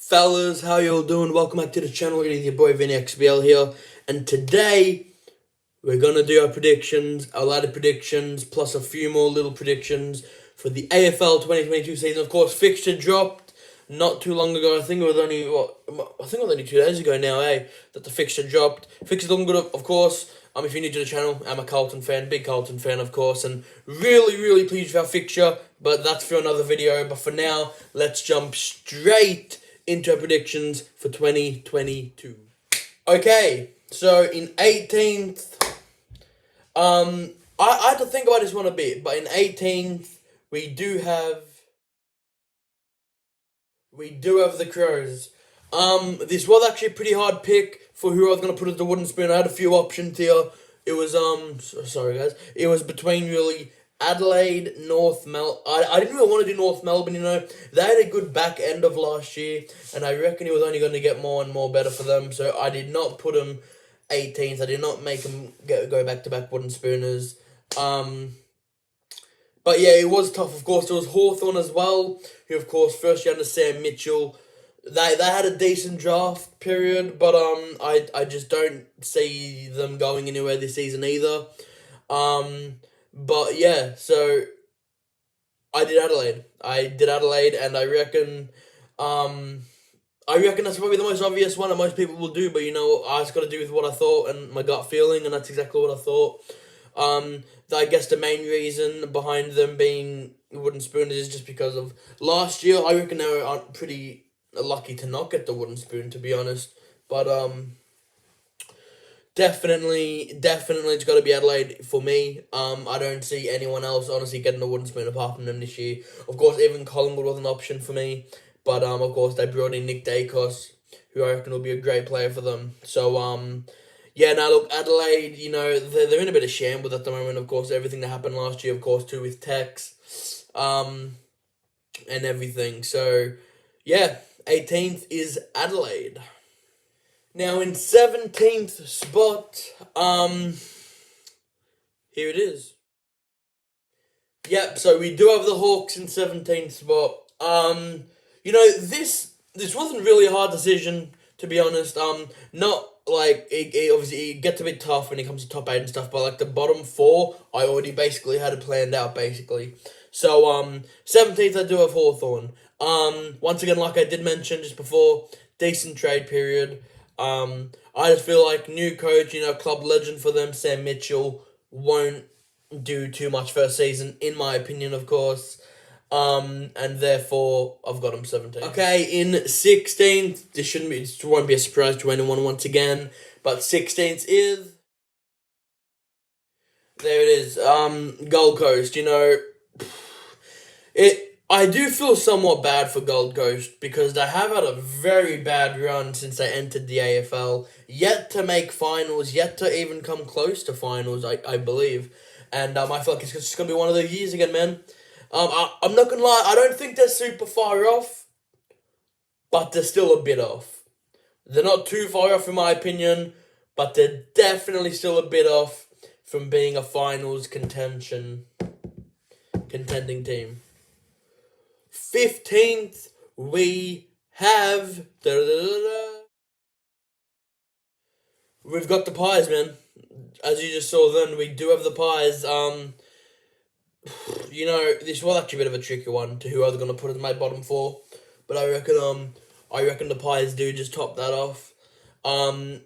Fellas, how y'all doing? Welcome back to the channel. It is your boy Vinny XBL here, and today we're gonna do our predictions, our ladder predictions, plus a few more little predictions for the AFL 2022 season. Of course, fixture dropped not too long ago. I think it was only 2 days ago now, that the fixture dropped. Fixture's looking good, of course. If you're new to the channel, I'm a Carlton fan, big Carlton fan, of course, and really pleased with our fixture, but that's for another video. But for now, let's jump straight into our predictions for 2022. Okay, so in 18th, I had to think about this one a bit, but in 18th, we do have the Crows. This was actually a pretty hard pick for who I was gonna put as the wooden spoon. I had a few options here. It was sorry guys. It was between really Adelaide, I didn't really want to do North Melbourne. They had a good back end of last year, and I reckon it was only going to get more and more better for them. So I did not put them 18th. I did not make them go back to back wooden spooners. But yeah, it was tough. Of course, there was Hawthorn as well, who of course first year under Sam Mitchell. They had a decent draft period, but I just don't see them going anywhere this season either. But yeah, so I did Adelaide, and I reckon that's probably the most obvious one that most people will do. But I just got to do with what I thought and my gut feeling, and that's exactly what I thought. I guess the main reason behind them being wooden spooners is just because of last year. I reckon they were pretty lucky to not get the wooden spoon, to be honest. But definitely it's got to be Adelaide for me. I don't see anyone else honestly getting the wooden spoon apart from them this year. Of course, even Collingwood was an option for me, but of course they brought in Nick Dacos, who I reckon will be a great player for them. So yeah, now look, Adelaide, they're in a bit of shambles at the moment. Of course, everything that happened last year, of course, too, with Tex, and everything. So yeah, 18th is Adelaide. Now in 17th spot, here it is. Yep, so we do have the Hawks in 17th spot. This wasn't really a hard decision, to be honest. Not like it obviously it gets a bit tough when it comes to top 8 and stuff, but like the bottom 4, I already basically had it planned out basically. So 17th I do have Hawthorn. Once again, like I did mention just before, decent trade period. I just feel like new coach, club legend for them, Sam Mitchell, won't do too much first season, in my opinion, of course. And therefore, I've got him 17th. Okay, in 16th, this won't be a surprise to anyone once again, but 16th is, there it is, Gold Coast. I do feel somewhat bad for Gold Coast because they have had a very bad run since they entered the AFL. Yet to make finals, yet to even come close to finals, I believe. And I feel like it's just going to be one of those years again, man. I'm not going to lie, I don't think they're super far off, but they're still a bit off. They're not too far off in my opinion, but they're definitely still a bit off from being a finals contending team. 15th, we have... We've got the Pies, man. As you just saw then, we do have the Pies. This was actually a bit of a tricky one to who I was going to put as my bottom 4. But I reckon the Pies do just top that off. In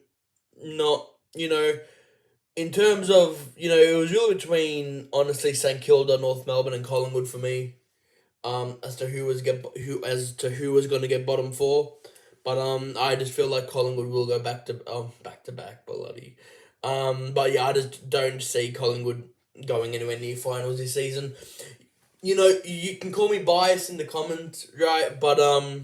terms of, it was really between, honestly, St Kilda, North Melbourne and Collingwood for me. As to who was going to get bottom 4, but I just feel like Collingwood will go back to back, bloody. But yeah, I just don't see Collingwood going anywhere near finals this season. You can call me biased in the comments, right? But I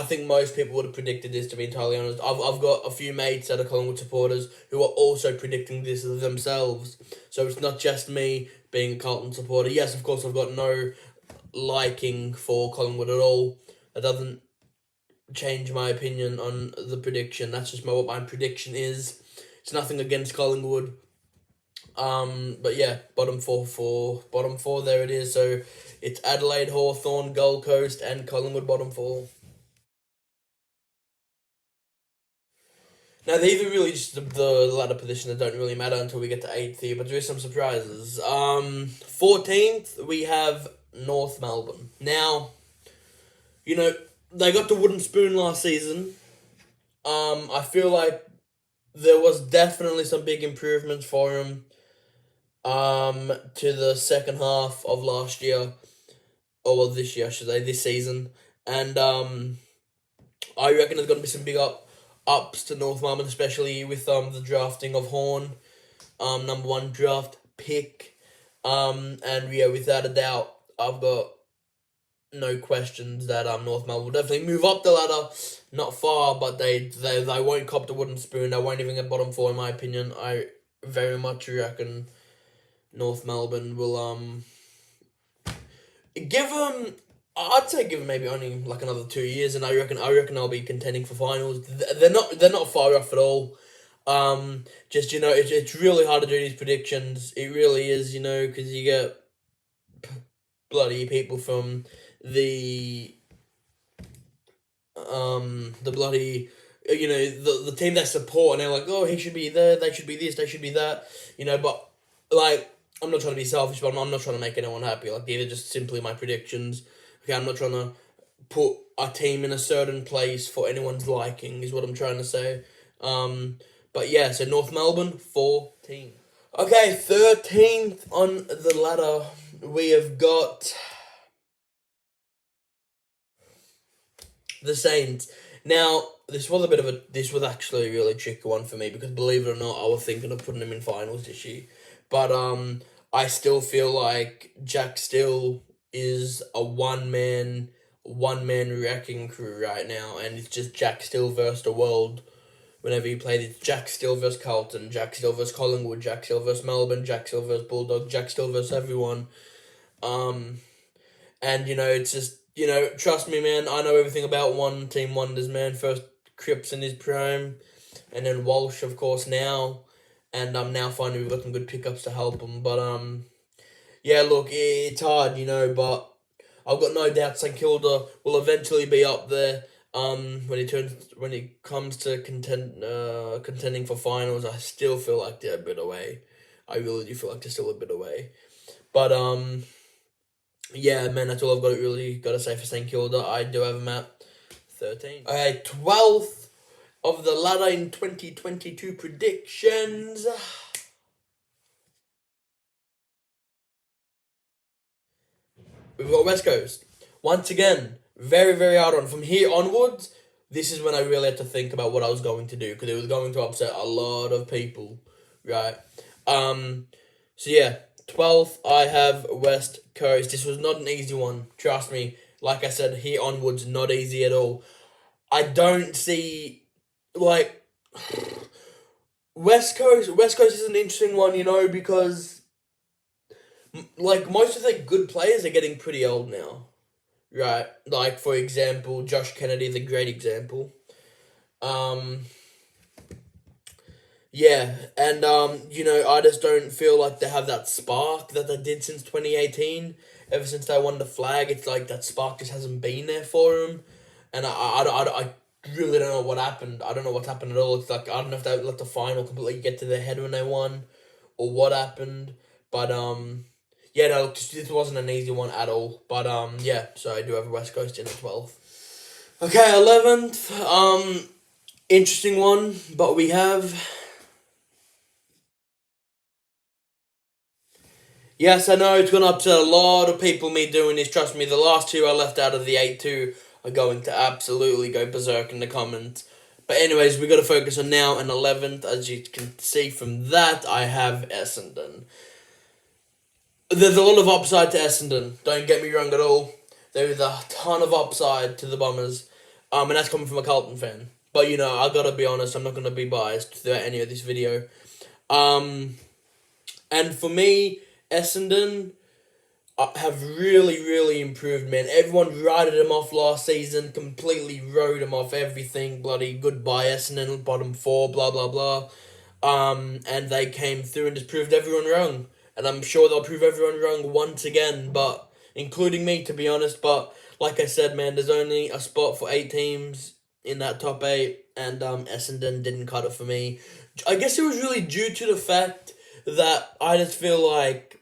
think most people would have predicted this, to be entirely honest. I've got a few mates that are Collingwood supporters who are also predicting this themselves. So it's not just me being a Carlton supporter. Yes, of course, I've got no liking for Collingwood at all. That doesn't change my opinion on the prediction. That's just what my prediction is. It's nothing against Collingwood. But yeah, bottom four, there it is. So it's Adelaide, Hawthorn, Gold Coast, and Collingwood bottom 4. Now, these are really just the ladder position that don't really matter until we get to 8th here, but there is some surprises. 14th, we have North Melbourne. Now, you know, they got the wooden spoon last season. I feel like there was definitely some big improvements for them to the second half of last year, or well, this year, I should say, this season. And I reckon there's going to be some big ups to North Melbourne, especially with the drafting of Horn, number 1 draft pick. And yeah, without a doubt, I've got no questions that North Melbourne will definitely move up the ladder. Not far, but they won't cop the wooden spoon. They won't even get bottom 4, in my opinion. I very much reckon North Melbourne will give them. I'd say give them maybe only like another 2 years, and I reckon they'll be contending for finals. They're not far off at all. Just it's really hard to do these predictions. It really is, because you get bloody people from the bloody the team they support, and they're like, oh, he should be there, they should be this, they should be that, but like, I'm not trying to be selfish, but I'm not trying to make anyone happy. Like, these are just simply my predictions. Okay, I'm not trying to put a team in a certain place for anyone's liking, is what I'm trying to say. But yeah, so North Melbourne, 14. Okay, 13th on the ladder, we have got the Saints. Now, this was actually a really tricky one for me, because believe it or not, I was thinking of putting them in finals this year. But I still feel like Jack Still is a one-man wrecking crew right now, and it's just Jack Still versus the world. Whenever you play, it's Jack Still versus Carlton, Jack Still versus Collingwood, Jack Still versus Melbourne, Jack Still versus Bulldogs, Jack Still versus everyone. And, it's just, trust me, man, I know everything about one team wonders, man. First, Cripps in his prime, and then Walsh, of course, now. And now finally we've got some good pickups to help him. But, yeah, look, it's hard, but I've got no doubt St Kilda will eventually be up there. When it comes to contending for finals, I still feel like they're a bit away. I really do feel like they're still a bit away. But, yeah, man, that's all I've got to say for St Kilda. I do have them at 13. Okay, 12th of the ladder in 2022 predictions. We've got West Coast. Once again, very, very hard on. From here onwards, this is when I really had to think about what I was going to do, because it was going to upset a lot of people, right? So yeah, 12th, I have West Coast. This was not an easy one, trust me. Like I said, here onwards, not easy at all. I don't see, like, West Coast is an interesting one, because, like, most of the good players are getting pretty old now. Right, like, for example, Josh Kennedy is a great example. Yeah, and, I just don't feel like they have that spark that they did since 2018. Ever since they won the flag, it's like that spark just hasn't been there for them. And I really don't know what happened. I don't know what's happened at all. It's like, I don't know if they let the final completely get to their head when they won, or what happened. But, yeah, no, this wasn't an easy one at all. But, yeah, so I do have West Coast in at 12th. Okay, 11th. Interesting one, but we have... Yes, I know it's going to upset a lot of people, me doing this. Trust me, the last two I left out of the 8-2 are going to absolutely go berserk in the comments. But anyways, we got to focus on now and 11th. As you can see from that, I have Essendon. There's a lot of upside to Essendon. Don't get me wrong at all. There is a ton of upside to the Bombers. And that's coming from a Carlton fan. But, I got to be honest, I'm not going to be biased throughout any of this video. And for me, Essendon have really, really improved, man. Everyone righted them off last season, completely wrote them off everything, bloody goodbye Essendon, bottom 4, blah, blah, blah. And they came through and just proved everyone wrong. And I'm sure they'll prove everyone wrong once again, but including me, to be honest. But like I said, man, there's only a spot for 8 teams in that top 8, and Essendon didn't cut it for me. I guess it was really due to the fact that I just feel like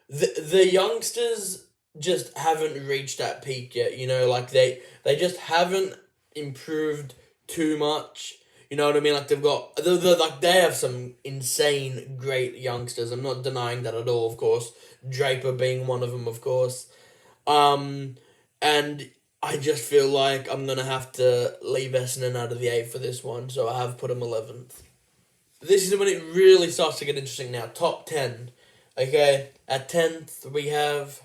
the youngsters just haven't reached that peak yet. Like they just haven't improved too much. You know what I mean? Like like they have some insane great youngsters. I'm not denying that at all. Of course, Draper being one of them. Of course, and I just feel like I'm gonna have to leave Essendon out of the 8 for this one. So I have put him 11th. This is when it really starts to get interesting now. Top 10. Okay, at 10th we have...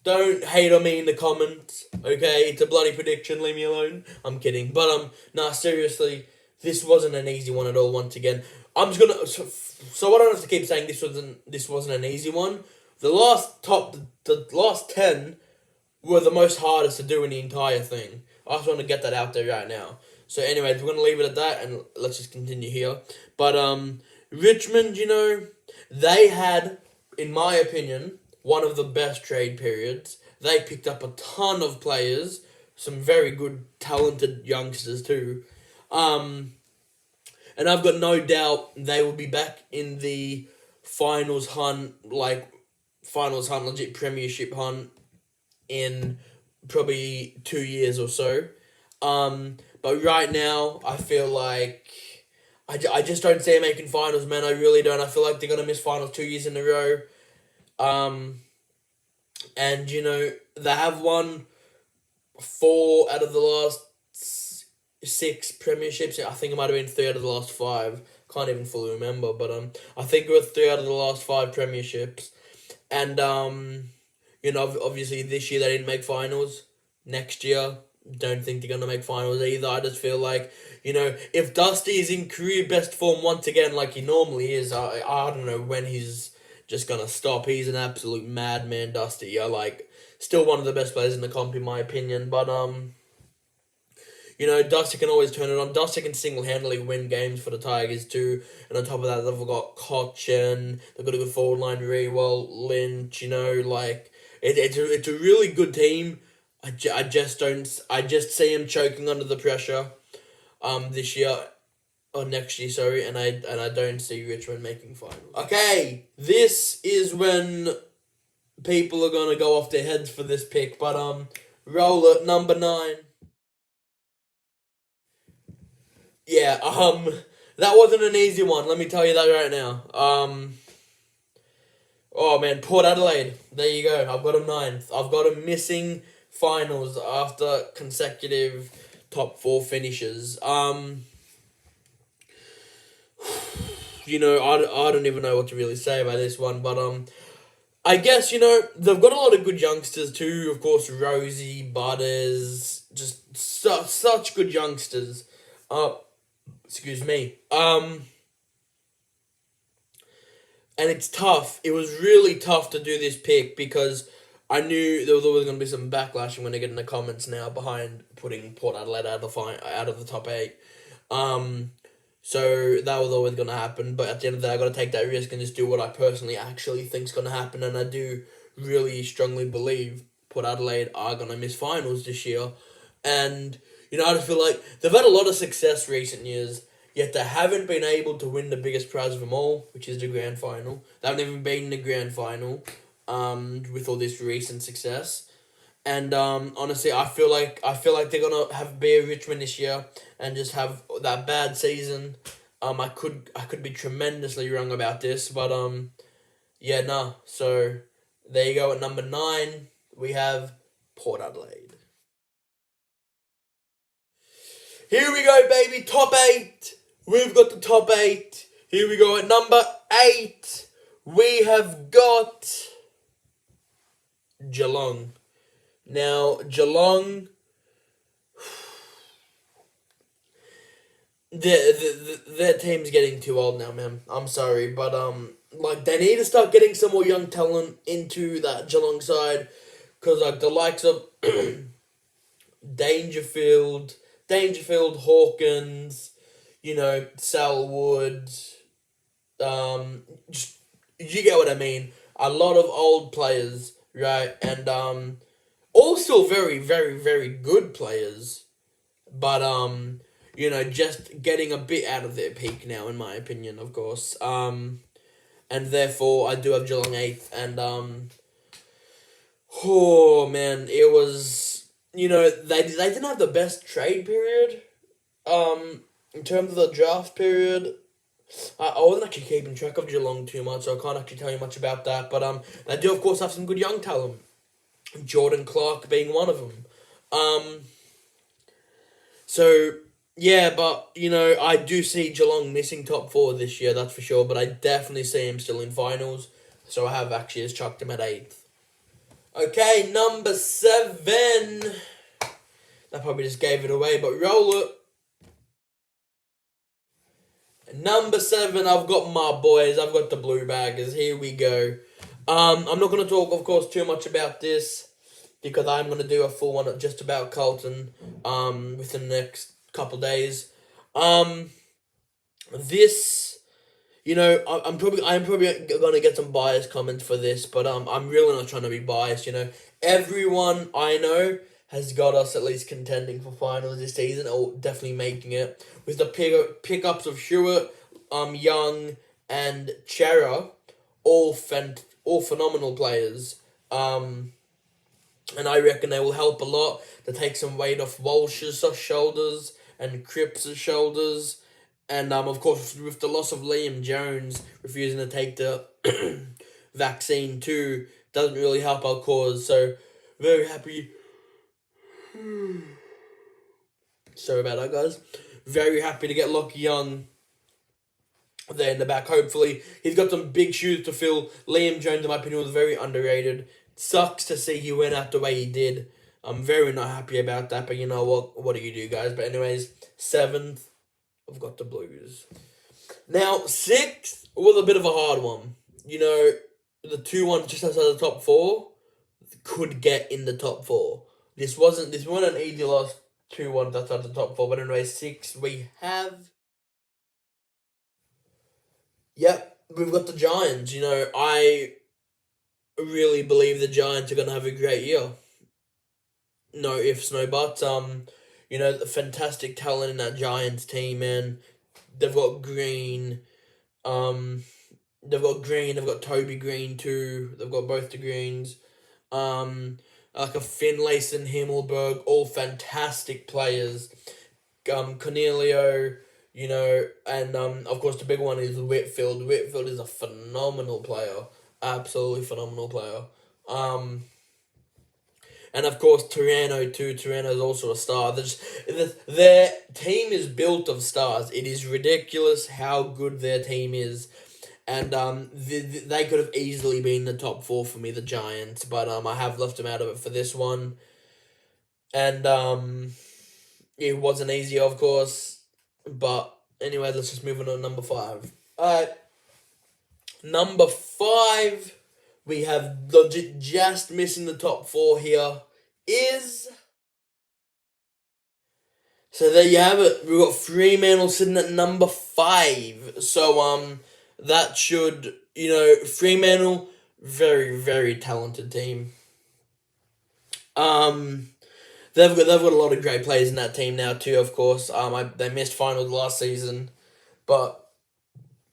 Don't hate on me in the comments, okay? It's a bloody prediction, leave me alone. I'm kidding. But, nah, seriously, this wasn't an easy one at all once again. I'm just gonna... So I don't have to keep saying this wasn't an easy one. The last 10 were the most hardest to do in the entire thing. I just want to get that out there right now. So anyways, we're going to leave it at that, and let's just continue here. But, Richmond, they had, in my opinion, one of the best trade periods. They picked up a ton of players, some very good, talented youngsters too. And I've got no doubt they will be back in the finals hunt, legit premiership hunt in probably 2 years or so. But right now, I feel like I just don't see them making finals, man. I really don't. I feel like they're going to miss finals 2 years in a row. And, they have won 4 out of the last 6 premierships. I think it might have been 3 out of the last 5. Can't even fully remember. But I think it was 3 out of the last 5 premierships. And, obviously this year they didn't make finals. Next year, don't think they're going to make finals either. I just feel like, if Dusty is in career best form once again like he normally is, I don't know when he's just going to stop. He's an absolute madman, Dusty. Still one of the best players in the comp, in my opinion. But, Dusty can always turn it on. Dusty can single-handedly win games for the Tigers too. And on top of that, they've got Cochin. They've got a good forward line, Rewell, Lynch, It's a really good team. I just see him choking under the pressure this year, or next year, sorry, and I don't see Richmond making finals. Okay, this is when people are gonna go off their heads for this pick, but roll it, number 9. Yeah, that wasn't an easy one, let me tell you that right now. Oh man, Port Adelaide, there you go, I've got him 9th. I've got him missing finals after consecutive top 4 finishes. I don't even know what to really say about this one, but I guess, they've got a lot of good youngsters too. Of course, Rosie, Butters, just such good youngsters. Excuse me. And it's tough. It was really tough to do this pick because I knew there was always going to be some backlash. I'm going to get in the comments now behind putting Port Adelaide out of the top 8. So that was always going to happen. But at the end of the day, I got to take that risk and just do what I personally actually think is going to happen. And I do really strongly believe Port Adelaide are going to miss finals this year. And, I just feel like they've had a lot of success recent years, yet they haven't been able to win the biggest prize of them all, which is the grand final. They haven't even been in the grand final. With all this recent success, and honestly, I feel like they're gonna be a Richmond this year and just have that bad season. I could be tremendously wrong about this, but So there you go. At number 9, we have Port Adelaide. Here we go, baby. Top 8. We've got the top 8. Here we go. At number 8, we have got Geelong. Now, Geelong, their team's getting too old now, man. I'm sorry, but they need to start getting some more young talent into that Geelong side, because the likes of Dangerfield, Hawkins, Selwood, you get what I mean. A lot of old players. Right, and all still very, very, very good players, but just getting a bit out of their peak now, in my opinion, of course. And therefore I do have Geelong 8th, and oh man, it was, they didn't have the best trade period. In terms of the draft period, I wasn't actually keeping track of Geelong too much, so I can't actually tell you much about that. But they do of course have some good young talent. Jordan Clark being one of them. So yeah, but I do see Geelong missing top 4 this year, that's for sure. But I definitely see him still in finals. So I have actually just chucked him at 8th. Okay, number 7. I probably just gave it away, but roll it. Number 7, I've got my boys. I've got the Blue Baggers. Here we go. I'm not going to talk, of course, too much about this, because I'm going to do a full one just about Carlton within the next couple days. This, I'm probably going to get some biased comments for this, but I'm really not trying to be biased. Everyone I know has got us at least contending for finals this season, or definitely making it, with the pickups of Hewitt, Young, and Chera, all phenomenal players. And I reckon they will help a lot to take some weight off Walsh's shoulders and Cripps' shoulders. And of course, with the loss of Liam Jones refusing to take the vaccine too, doesn't really help our cause. So very happy. Sorry about that, guys. Very happy to get Lockie Young there in the back. Hopefully, he's got some big shoes to fill. Liam Jones, in my opinion, was very underrated. Sucks to see he went out the way he did. I'm very not happy about that, but you know what? What do you do, guys? But anyways, 7th, I've got the Blues. Now, 6th was a bit of a hard one. The 2-1 just outside the top 4 could get in the top 4. This wasn't an easy loss, 2-1 outside the top 4, but anyway, 6 we have. Yep, we've got the Giants. I really believe the Giants are going to have a great year. No ifs, no buts. The fantastic talent in that Giants team, man. They've got Green. They've got Toby Green too. They've got both the Greens. Like a Finlayson and Himmelberg, all fantastic players. Cornelio, and of course the big one is Whitfield. Whitfield is a phenomenal player. Absolutely phenomenal player. And of course Torano too. Torano is also a star. Their team is built of stars. It is ridiculous how good their team is. And they could have easily been the top 4 for me, the Giants, but I have left them out of it for this one. And it wasn't easy, of course. But anyway, let's just move on to number 5. Alright. Number 5, we have legit just missing the top 4 here, is... So there you have it. We've got Fremantle sitting at number 5. So, that should, Fremantle, very, very talented team. They've got a lot of great players in that team now too, of course. They missed finals last season, but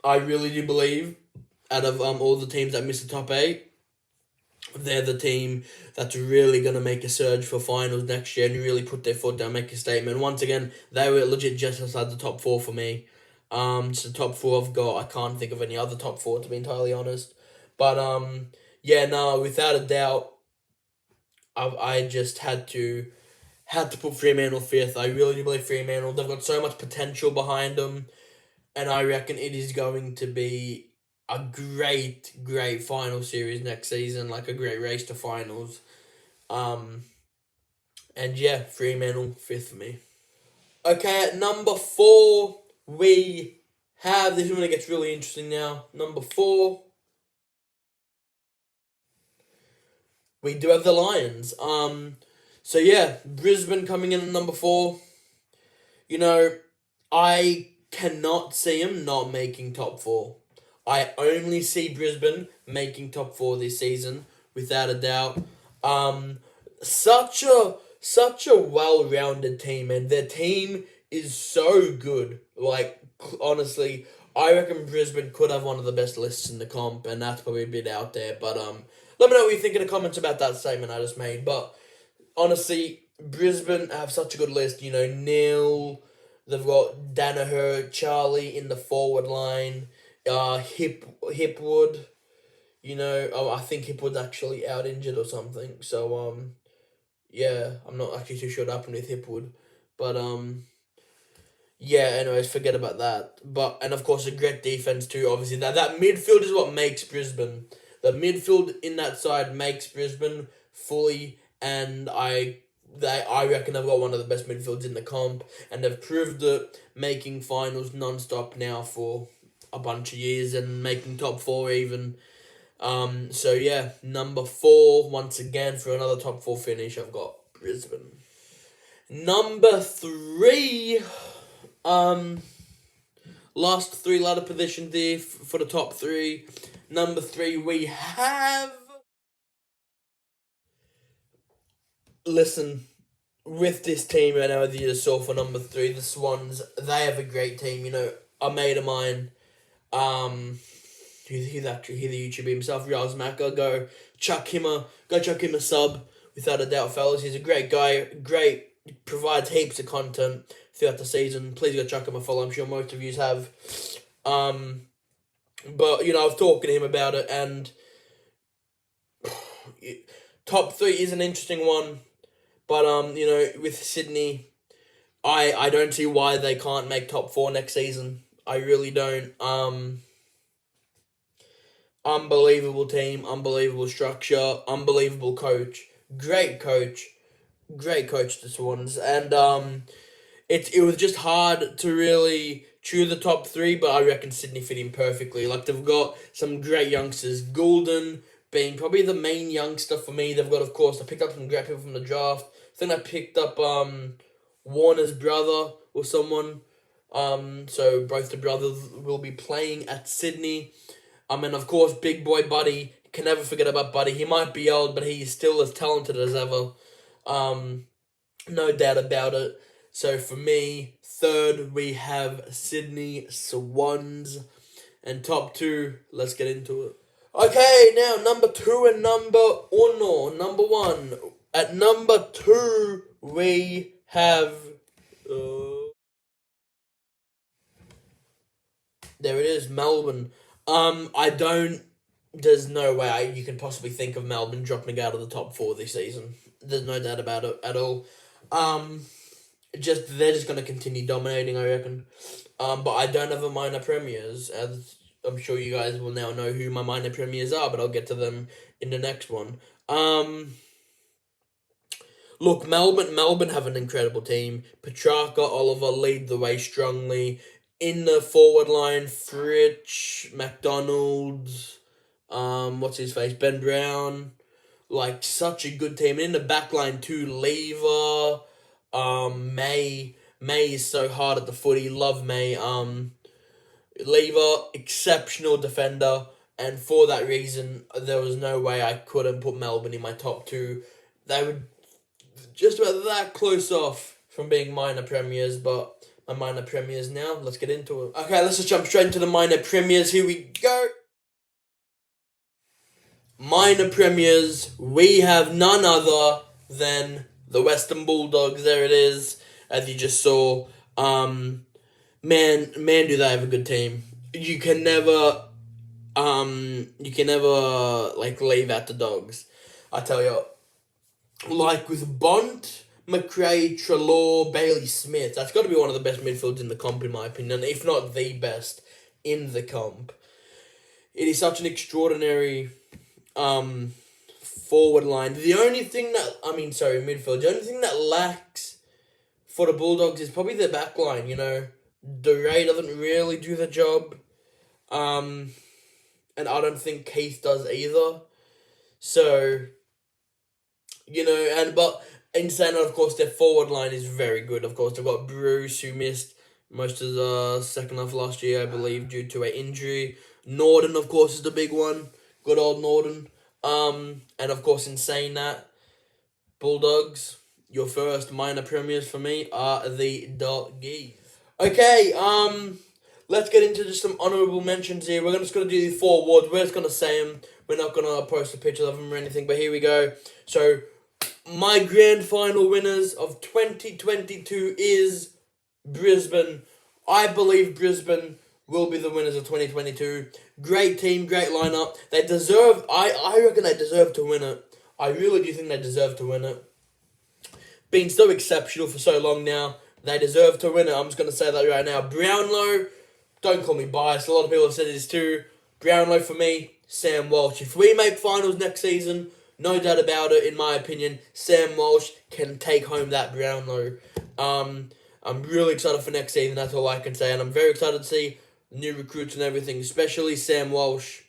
I really do believe out of all the teams that missed the top 8, they're the team that's really going to make a surge for finals next year and really put their foot down, make a statement. Once again, they were legit just outside the top 4 for me. It's the top 4 I've got. I can't think of any other top 4, to be entirely honest. But, without a doubt, I just had to put Fremantle 5th. I really do believe Fremantle. They've got so much potential behind them, and I reckon it is going to be a great, great final series next season, like a great race to finals. And yeah, Fremantle 5th for me. Okay, at number 4, we have, this is when it gets really interesting now. Number 4, we do have the Lions. So yeah, Brisbane coming in at number 4. I cannot see them not making top 4. I only see Brisbane making top 4 this season, without a doubt. such a well-rounded team, and their team is so good. Like, honestly, I reckon Brisbane could have one of the best lists in the comp, and that's probably a bit out there. But let me know what you think in the comments about that statement I just made. But honestly, Brisbane have such a good list. You know, Neil, they've got Danaher, Charlie in the forward line, Hipwood. You know, I think Hipwood's actually out injured or something. So yeah, I'm not actually too sure what happened with Hipwood, but yeah. Anyways, forget about that. But and of course a great defense too. Obviously, that midfield is what makes Brisbane. The midfield in that side makes Brisbane fully, and I reckon they've got one of the best midfields in the comp, and they've proved it, making finals non-stop now for a bunch of years and making top four even. So yeah, number 4 once again for another top 4 finish. I've got Brisbane. Number 3, last 3 ladder position there for the top 3. Number 3 we have. Listen, with this team right now, you just saw for number 3, the Swans. They have a great team. You know, a mate of mine. He's the YouTuber himself, Raz Macca. Go chuck him a sub, without a doubt, fellas. He's a great guy, provides heaps of content throughout the season. Please go chuck him a follow. I'm sure most of you have. But you know, I was talking to him about it, and top 3 is an interesting one. But you know, with Sydney, I don't see why they can't make top 4 next season. I really don't. Unbelievable team, unbelievable structure, unbelievable coach, great coach, the Swans, and it was just hard to really choose the top 3, but I reckon Sydney fit in perfectly. Like, they've got some great youngsters, Goulden being probably the main youngster for me. They've got, of course, I picked up some great people from the draft. I think I picked up Warner's brother or someone. So both the brothers will be playing at Sydney. And of course, big boy Buddy. Can never forget about Buddy. He might be old, but he is still as talented as ever. No doubt about it. So for me, 3rd, we have Sydney Swans. And top 2, let's get into it. Okay, now number 2 and number 1. Number 1. At number 2, we have... there it is, Melbourne. There's no way you can possibly think of Melbourne dropping out of the top 4 this season. There's no doubt about it at all. They're just gonna continue dominating, I reckon. But I don't have a minor premiers, as I'm sure you guys will now know who my minor premiers are, but I'll get to them in the next one. Look, Melbourne have an incredible team. Petrarca, Oliver lead the way strongly. In the forward line, Fritsch, McDonald, what's his face, Ben Brown, like, such a good team. And in the back line too, Lever, May is so hard at the footy, love May. Lever, exceptional defender, and for that reason, there was no way I couldn't put Melbourne in my top 2. They were just about that close off from being minor premiers, but my minor premiers now. Let's get into it. Okay, let's just jump straight into the minor premiers. Here we go. Minor premiers, we have none other than the Western Bulldogs. There it is, as you just saw. Man, do they have a good team. You can never like, leave out the Dogs. I tell you, like, with Bont, McRae, Treloar, Bailey Smith, that's got to be one of the best midfields in the comp, in my opinion, if not the best in the comp. It is such an extraordinary forward line. The only thing midfield. The only thing that lacks for the Bulldogs is probably their back line, you know. DeRay doesn't really do the job. And I don't think Keith does either. So, you know, but in saying that, of course, their forward line is very good. Of course, they've got Bruce, who missed most of the second half last year, I believe, due to an injury. Norden, of course, is the big one. Good old Norden. And, of course, in saying that, Bulldogs, your first minor premiers for me are the Doggies. Okay, let's get into just some honourable mentions here. We're just going to do the 4 awards. We're just going to say them. We're not going to post a picture of them or anything, but here we go. So, my grand final winners of 2022 is Brisbane. I believe Brisbane will be the winners of 2022. Great team, great lineup. They deserve, I reckon they deserve to win it. I really do think they deserve to win it. Been so exceptional for so long now. They deserve to win it. I'm just going to say that right now. Brownlow, don't call me biased. A lot of people have said this too. Brownlow for me, Sam Walsh. If we make finals next season, no doubt about it, in my opinion, Sam Walsh can take home that Brownlow. I'm really excited for next season, that's all I can say. And I'm very excited to see new recruits and everything, especially Sam Walsh,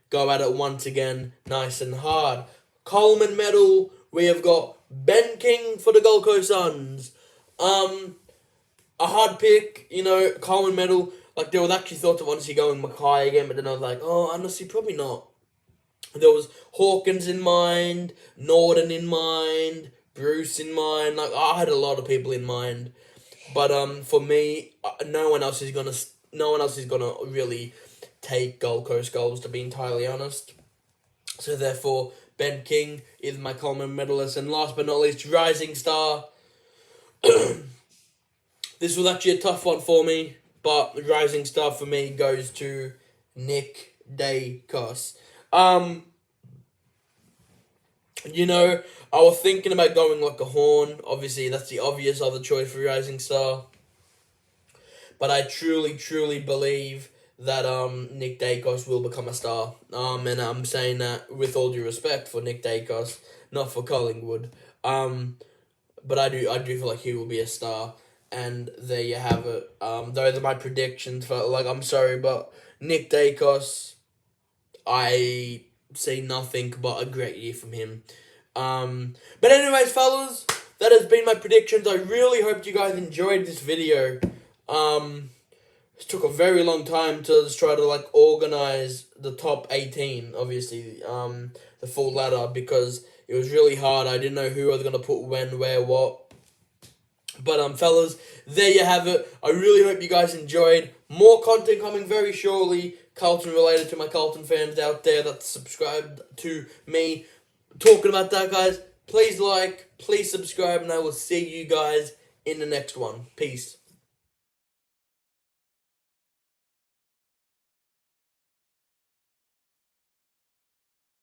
go at it once again, nice and hard. Coleman medal, we have got Ben King for the Gold Coast Suns. A hard pick, Coleman medal. Like, there was actually thoughts of honestly going Mackay again, but then I was like, honestly, probably not. There was Hawkins in mind, Norton in mind, Bruce in mind. Like, I had a lot of people in mind. But for me, no one else is gonna really take Gold Coast goals, to be entirely honest. So therefore, Ben King is my Coleman medalist, and last but not least, Rising Star. This was actually a tough one for me, but the Rising Star for me goes to Nick Dacos. I was thinking about going like a Horn. Obviously, that's the obvious other choice for Rising Star. But I truly, truly believe that Nick Dacos will become a star. And I'm saying that with all due respect for Nick Dacos, not for Collingwood. But I do feel like he will be a star. And there you have it. Those are my predictions for, I'm sorry, but Nick Dacos, I see nothing but a great year from him. But anyways, fellas, that has been my predictions. I really hope you guys enjoyed this video. It took a very long time to just try to organize the top 18, obviously, the full ladder, because it was really hard. I didn't know who I was going to put when, where, what. But, fellas, there you have it. I really hope you guys enjoyed. More content coming very shortly. Carlton related, to my Carlton fans out there that subscribed to me. Talking about that, guys, please like, please subscribe, and I will see you guys in the next one. Peace.